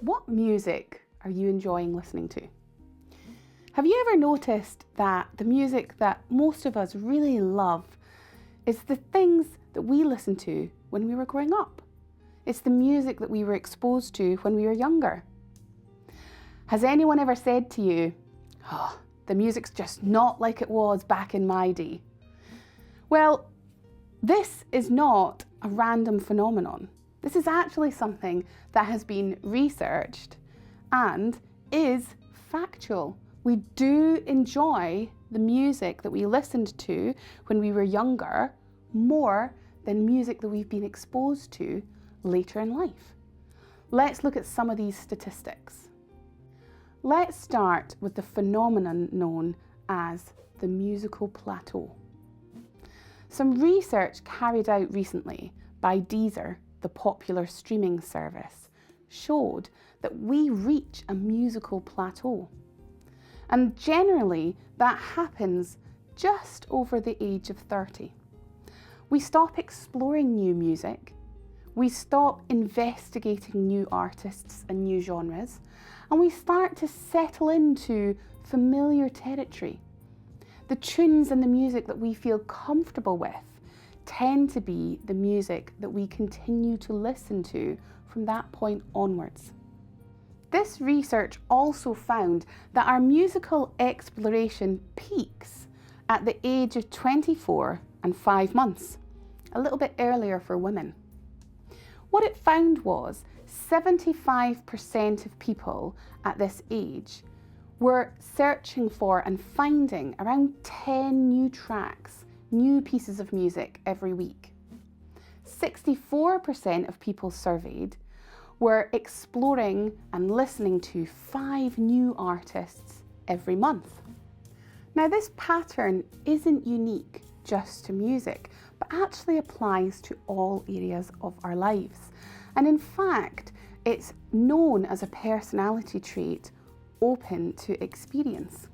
What music are you enjoying listening to? Have you ever noticed that the music that most of us really love is the things that we listened to when we were growing up? It's the music that we were exposed to when we were younger. Has anyone ever said to you, "Oh, the music's just not like it was back in my day"? Well, this is not a random phenomenon. This is actually something that has been researched and is factual. We do enjoy the music that we listened to when we were younger more than music that we've been exposed to later in life. Let's look at some of these statistics. Let's start with the phenomenon known as the musical plateau. Some research carried out recently by Deezer, the popular streaming service, showed that we reach a musical plateau. And generally, that happens just over the age of 30. We stop exploring new music, we stop investigating new artists and new genres, and we start to settle into familiar territory. The tunes and the music that we feel comfortable with tend to be the music that we continue to listen to from that point onwards. This research also found that our musical exploration peaks at the age of 24 and 5 months, a little bit earlier for women. What it found was 75% of people at this age were searching for and finding around 10 new tracks, new pieces of music every week. 64% of people surveyed were exploring and listening to 5 new artists every month. Now, this pattern isn't unique just to music, but actually applies to all areas of our lives. And in fact, it's known as a personality trait open to experience.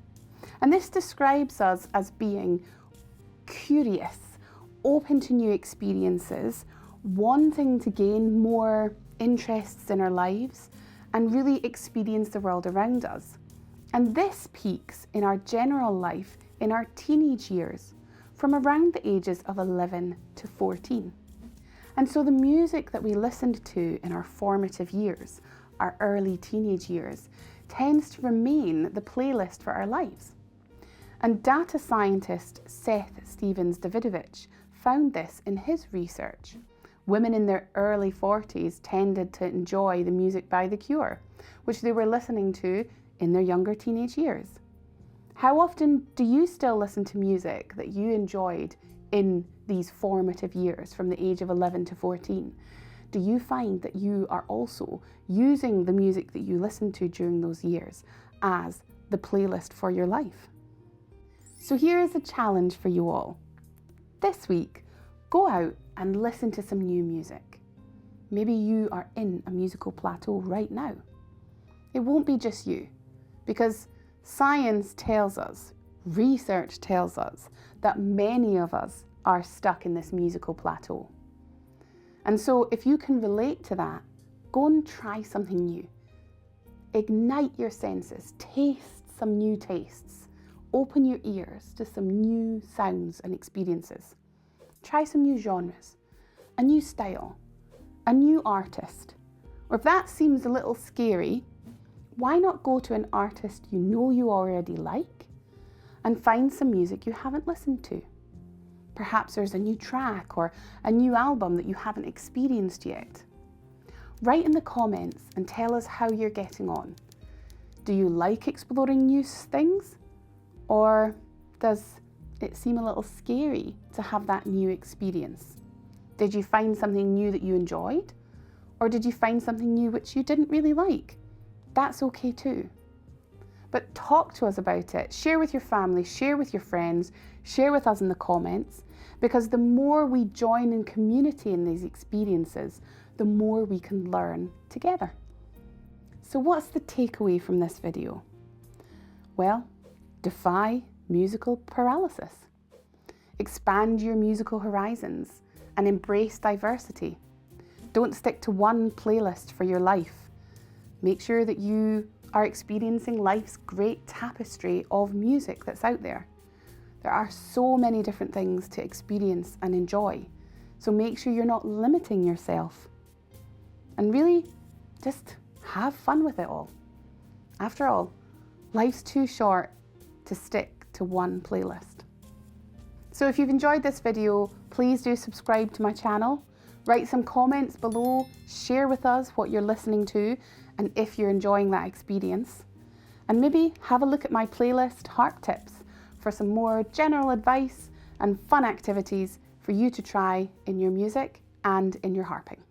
And this describes us as being curious, open to new experiences, wanting to gain more interests in our lives and really experience the world around us. And this peaks in our general life in our teenage years, from around the ages of 11 to 14. And so the music that we listened to in our formative years, our early teenage years, tends to remain the playlist for our lives. And data scientist Seth Stevens-Davidovich found this in his research. Women in their early 40s tended to enjoy the music by The Cure, which they were listening to in their younger teenage years. How often do you still listen to music that you enjoyed in these formative years from the age of 11 to 14? Do you find that you are also using the music that you listened to during those years as the playlist for your life? So here is a challenge for you all. This week, go out and listen to some new music. Maybe you are in a musical plateau right now. It won't be just you, because science tells us, research tells us, that many of us are stuck in this musical plateau. And so if you can relate to that, go and try something new. Ignite your senses, taste some new tastes. Open your ears to some new sounds and experiences. Try some new genres, a new style, a new artist. Or if that seems a little scary, why not go to an artist you know you already like and find some music you haven't listened to? Perhaps there's a new track or a new album that you haven't experienced yet. Write in the comments and tell us how you're getting on. Do you like exploring new things? Or does it seem a little scary to have that new experience? Did you find something new that you enjoyed? Or did you find something new which you didn't really like? That's okay too. But talk to us about it. Share with your family, share with your friends, share with us in the comments, because the more we join in community in these experiences, the more we can learn together. So what's the takeaway from this video? Well, defy musical paralysis. Expand your musical horizons and embrace diversity. Don't stick to one playlist for your life. Make sure that you are experiencing life's great tapestry of music that's out there. There are so many different things to experience and enjoy, so make sure you're not limiting yourself. And really, just have fun with it all. After all, life's too short to stick to one playlist. So if you've enjoyed this video, please do subscribe to my channel. Write some comments below, share with us what you're listening to and if you're enjoying that experience. And maybe have a look at my playlist, Harp Tips, for some more general advice and fun activities for you to try in your music and in your harping.